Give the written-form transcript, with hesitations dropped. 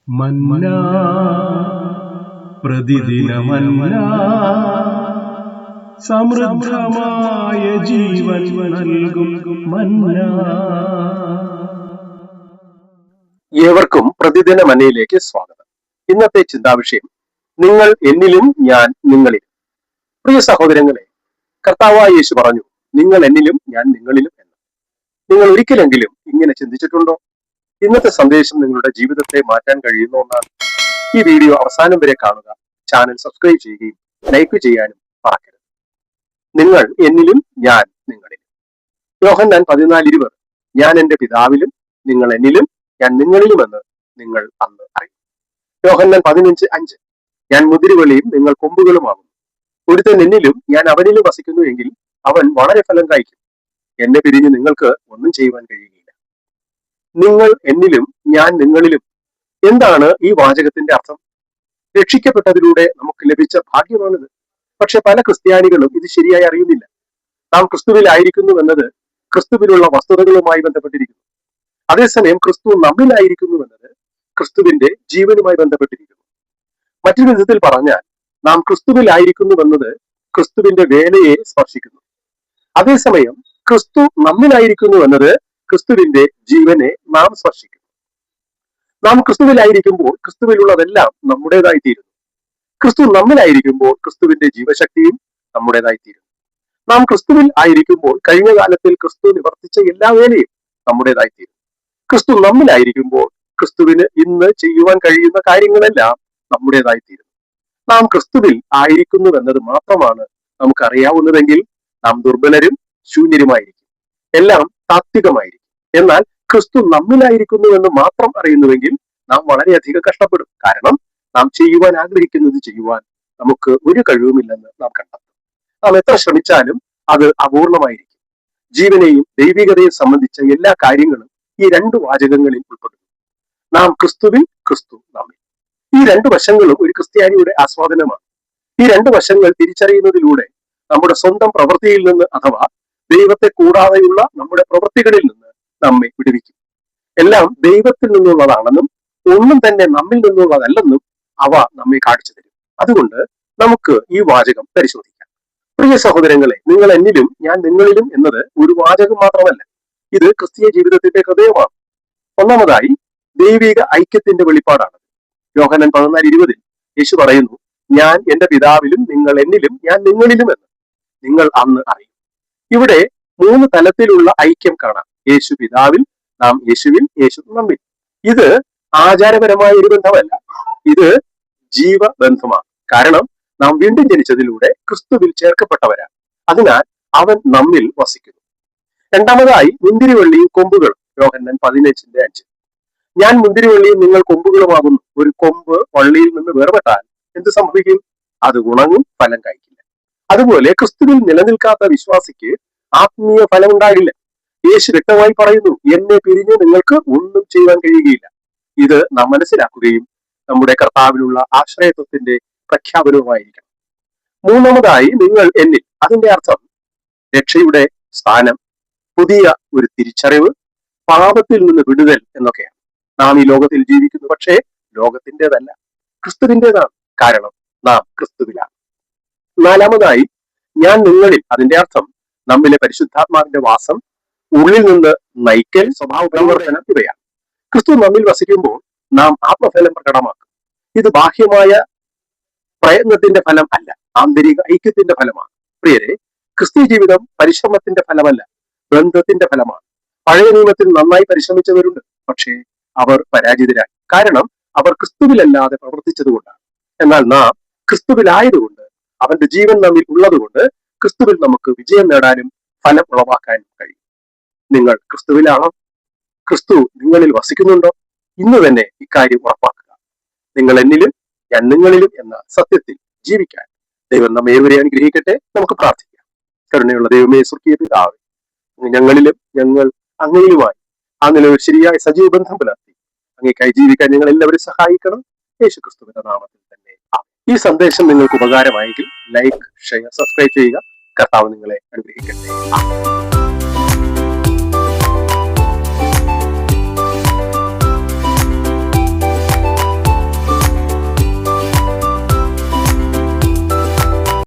മന്നാ പ്രതിദിനമന്നാ സമൃദ്ധമായ ജീവൻ നൽകും മന്നാ. ഏവർക്കും പ്രതിദിന മന്നയിലേക്ക് സ്വാഗതം. ഇന്നത്തെ ചിന്താവിഷയം നിങ്ങൾ എന്നിലും ഞാൻ നിങ്ങളിലും. പ്രിയ സഹോദരങ്ങളെ, കർത്താവായ യേശു പറഞ്ഞു, നിങ്ങൾ എന്നിലും ഞാൻ നിങ്ങളിലും എന്ന്. നിങ്ങൾ ഒരിക്കലെങ്കിലും ഇങ്ങനെ ചിന്തിച്ചിട്ടുണ്ടോ? ഇന്നത്തെ സന്ദേശം നിങ്ങളുടെ ജീവിതത്തെ മാറ്റാൻ കഴിയുന്ന ഒന്നാണ്. ഈ വീഡിയോ അവസാനം വരെ കാണുക, ചാനൽ സബ്സ്ക്രൈബ് ചെയ്യുകയും ലൈക്ക് ചെയ്യാനും മറക്കരുത്. നിങ്ങൾ എന്നിലും ഞാൻ നിങ്ങളിലും. യോഹന്നാൻ 14:20, ഞാൻ എന്റെ പിതാവിലും നിങ്ങൾ എന്നിലും ഞാൻ നിങ്ങളിലുമെന്ന് നിങ്ങൾ അന്ന് അറിയും. യോഹന്നാൻ 15:5, ഞാൻ മുതിരുവള്ളിയും നിങ്ങൾ കൊമ്പുകളുമാകുന്നു. ഒരുത്തൻ എന്നിലും ഞാൻ അവനിലും വസിക്കുന്നു എങ്കിൽ അവൻ വളരെ ഫലം കായ്ക്കും. എന്നെ പിരിഞ്ഞ് നിങ്ങൾക്ക് ഒന്നും ചെയ്യുവാൻ കഴിയുകയില്ല. നിങ്ങൾ എന്നിലും ഞാൻ നിങ്ങളിലും. എന്താണ് ഈ വാചകത്തിന്റെ അർത്ഥം? രക്ഷിക്കപ്പെട്ടതിലൂടെ നമുക്ക് ലഭിച്ച ഭാഗ്യമാണിത്. പക്ഷെ പല ക്രിസ്ത്യാനികളും ഇത് ശരിയായി അറിയുന്നില്ല. നാം ക്രിസ്തുവിലായിരിക്കുന്നു എന്നത് ക്രിസ്തുവിലുള്ള വസ്തുതകളുമായി ബന്ധപ്പെട്ടിരിക്കുന്നു. അതേസമയം ക്രിസ്തു നമ്മിലായിരിക്കുന്നു എന്നത് ക്രിസ്തുവിന്റെ ജീവനുമായി ബന്ധപ്പെട്ടിരിക്കുന്നു. മറ്റൊരു വിധത്തിൽ പറഞ്ഞാൽ, നാം ക്രിസ്തുവിലായിരിക്കുന്നു എന്നത് ക്രിസ്തുവിന്റെ വേലയെ സ്പർശിക്കുന്നു. അതേസമയം ക്രിസ്തു നമ്മിലായിരിക്കുന്നു എന്നത് ക്രിസ്തുവിന്റെ ജീവനെ നാം സ്പർശിക്കുന്നു. നാം ക്രിസ്തുവിലായിരിക്കുമ്പോൾ ക്രിസ്തുവിലുള്ളതെല്ലാം നമ്മുടേതായി തീരുന്നു. ക്രിസ്തു നമ്മിലായിരിക്കുമ്പോൾ ക്രിസ്തുവിന്റെ ജീവശക്തിയും നമ്മുടേതായി തീരുന്നു. നാം ക്രിസ്തുവിൽ ആയിരിക്കുമ്പോൾ കഴിഞ്ഞ കാലത്തിൽ ക്രിസ്തു നിവർത്തിച്ച എല്ലാ വേലയും നമ്മുടേതായി തീരുന്നു. ക്രിസ്തു നമ്മിലായിരിക്കുമ്പോൾ ക്രിസ്തുവിന് ഇന്ന് ചെയ്യുവാൻ കഴിയുന്ന കാര്യങ്ങളെല്ലാം നമ്മുടേതായി തീരുന്നു. നാം ക്രിസ്തുവിൽ ആയിരിക്കുന്നു എന്നത് മാത്രമാണ് നമുക്കറിയാവുന്നതെങ്കിൽ നാം ദുർബലരും ശൂന്യരുമായിരിക്കും. എല്ലാം താത്വികമായിരിക്കും. എന്നാൽ ക്രിസ്തു നമ്മിലായിരിക്കുന്നു എന്ന് മാത്രം അറിയുന്നുവെങ്കിൽ നാം വളരെയധികം കഷ്ടപ്പെടും. കാരണം നാം ചെയ്യുവാൻ ആഗ്രഹിക്കുന്നത് ചെയ്യുവാൻ നമുക്ക് ഒരു കഴിവുമില്ലെന്ന് നാം കണ്ടെത്തും. നാം എത്ര ശ്രമിച്ചാലും അത് അപൂർണമായിരിക്കും. ജീവനെയും ദൈവികതയും സംബന്ധിച്ച എല്ലാ കാര്യങ്ങളും ഈ രണ്ട് വാചകങ്ങളിൽ ഉൾപ്പെടുന്നു. നാം ക്രിസ്തുവിൽ, ക്രിസ്തു നമ്മിൽ. ഈ രണ്ട് വശങ്ങളും ഒരു ക്രിസ്ത്യാനിയുടെ ആസ്വാദനമാണ്. ഈ രണ്ട് വശങ്ങൾ തിരിച്ചറിയുന്നതിലൂടെ നമ്മുടെ സ്വന്തം പ്രവൃത്തിയിൽ നിന്ന് അഥവാ ദൈവത്തെ കൂടാതെയുള്ള നമ്മുടെ പ്രവൃത്തികളിൽ നിന്ന് നമ്മെ വിടുവിക്കും. എല്ലാം ദൈവത്തിൽ നിന്നുള്ളതാണെന്നും ഒന്നും തന്നെ നമ്മിൽ നിന്നുള്ളതല്ലെന്നും അവ നമ്മെ കാണിച്ചു തരും. അതുകൊണ്ട് നമുക്ക് ഈ വാചകം പരിശോധിക്കാം. പ്രിയ സഹോദരങ്ങളെ, നിങ്ങൾ എന്നിലും ഞാൻ നിങ്ങളിലും എന്നത് ഒരു വാചകം മാത്രമല്ല, ഇത് ക്രിസ്തീയ ജീവിതത്തിന്റെ ഹൃദയമാണ്. ഒന്നാമതായി ദൈവിക ഐക്യത്തിന്റെ വെളിപ്പാടാണ്. യോഹന്നാൻ 14:20 യേശു പറയുന്നു, ഞാൻ എന്റെ പിതാവിലും നിങ്ങൾ എന്നിലും ഞാൻ നിങ്ങളിലും എന്ന് നിങ്ങൾ അന്ന് അറിയും. ഇവിടെ 3 തലത്തിലുള്ള ഐക്യം കാണാം. യേശു പിതാവിൽ, നാം യേശുവിൽ, യേശു നമ്മിൽ. ഇത് ആചാരപരമായ ഒരു ബന്ധമല്ല, ഇത് ജീവബന്ധമാണ്. കാരണം നാം വീണ്ടും ജനിച്ചതിലൂടെ ക്രിസ്തുവിൽ ചേർക്കപ്പെട്ടവരാണ്. അതിനാൽ അവൻ നമ്മിൽ വസിക്കുന്നു. രണ്ടാമതായി മുന്തിരിവള്ളിയും കൊമ്പുകളും. യോഹന്നാൻ 15:5, ഞാൻ മുന്തിരിവള്ളിയും നിങ്ങൾ കൊമ്പുകളുമാകുന്നു. ഒരു കൊമ്പ് വള്ളിയിൽ നിന്ന് വേർപെട്ടാൽ എന്ത് സംഭവിക്കും? അത് ഉണങ്ങും, ഫലം കായ്ക്കില്ല. അതുപോലെ ക്രിസ്തുവിൽ നിലനിൽക്കാത്ത വിശ്വാസിക്ക് ആത്മീയ ഫലം ഉണ്ടാകില്ല. യേശു വ്യക്തമായി പറയുന്നു, എന്നെ പിരിഞ്ഞ് നിങ്ങൾക്ക് ഒന്നും ചെയ്യുവാൻ കഴിയുകയില്ല. ഇത് നാം മനസ്സിലാക്കുകയും നമ്മുടെ കർത്താവിനുള്ള ആശ്രയത്വത്തിന്റെ പ്രഖ്യാപനവുമായിരിക്കണം. മൂന്നാമതായി നിങ്ങൾ എന്നിൽ. അതിന്റെ അർത്ഥം രക്ഷയുടെ സ്ഥാനം, പുതിയ ഒരു തിരിച്ചറിവ്, പാപത്തിൽ നിന്ന് വിടുതൽ എന്നൊക്കെയാണ്. നാം ഈ ലോകത്തിൽ ജീവിക്കുന്നു, പക്ഷേ ലോകത്തിൻ്റെതല്ല, ക്രിസ്തുവിൻ്റെതാണ്. കാരണം നാം ക്രിസ്തുവിലാണ്. നാലാമതായി ഞാൻ നിങ്ങളിൽ. അതിന്റെ അർത്ഥം നമ്മിലെ പരിശുദ്ധാത്മാവിന്റെ വാസം, ഉള്ളിൽ നിന്ന് നയിക്കൽ, സ്വഭാവ പരിവർത്തനം ഇവയാണ്. ക്രിസ്തു നമ്മിൽ വസിക്കുമ്പോൾ നാം ആത്മഫലം പ്രകടമാക്കും. ഇത് ബാഹ്യമായ പ്രയത്നത്തിന്റെ ഫലം അല്ല, ആന്തരിക ഐക്യത്തിന്റെ ഫലമാണ്. പ്രിയരെ, ക്രിസ്തീയ ജീവിതം പരിശ്രമത്തിന്റെ ഫലമല്ല, ബന്ധത്തിന്റെ ഫലമാണ്. പഴയ നിയമത്തിൽ നന്നായി പരിശ്രമിച്ചവരുണ്ട്, പക്ഷേ അവർ പരാജിതരായി. കാരണം അവർ ക്രിസ്തുവിലല്ലാതെ പ്രവർത്തിച്ചതുകൊണ്ടാണ്. എന്നാൽ നാം ക്രിസ്തുവിലായതുകൊണ്ട്, അവന്റെ ജീവൻ നമ്മിൽ ഉള്ളതുകൊണ്ട് ക്രിസ്തുവിൽ നമുക്ക് വിജയം നേടാനും ഫലം ഉളവാക്കാനും കഴിയും. നിങ്ങൾ ക്രിസ്തുവിലാണോ? ക്രിസ്തു നിങ്ങളിൽ വസിക്കുന്നുണ്ടോ? ഇന്ന് തന്നെ ഇക്കാര്യം ഉറപ്പാക്കുക. നിങ്ങൾ എന്നിലും ഞാൻ നിങ്ങളിലും എന്ന സത്യത്തിൽ ജീവിക്കാൻ ദൈവം നമ്മെ ഏവരെ അനുഗ്രഹിക്കട്ടെ. നമുക്ക് പ്രാർത്ഥിക്കാം. കരുണയുള്ള ദൈവമേ, സ്വർഗീയ പിതാവേ, ഞങ്ങളിലും ഞങ്ങൾ അങ്ങയിലുമായി അങ്ങനെ ഒരു ശരിയായ സജീവ ബന്ധം പുലർത്തി അങ്ങേക്കായി ജീവിക്കാൻ ഞങ്ങൾ എല്ലാവരും സഹായിക്കണം. യേശു ക്രിസ്തുവിന്റെ നാമത്തിൽ തന്നെ. ഈ സന്ദേശം നിങ്ങൾക്ക് ഉപകാരമായെങ്കിൽ ലൈക്ക്, ഷെയർ, സബ്സ്ക്രൈബ് ചെയ്യുക. കർത്താവ് നിങ്ങളെ അനുഗ്രഹിക്കട്ടെ.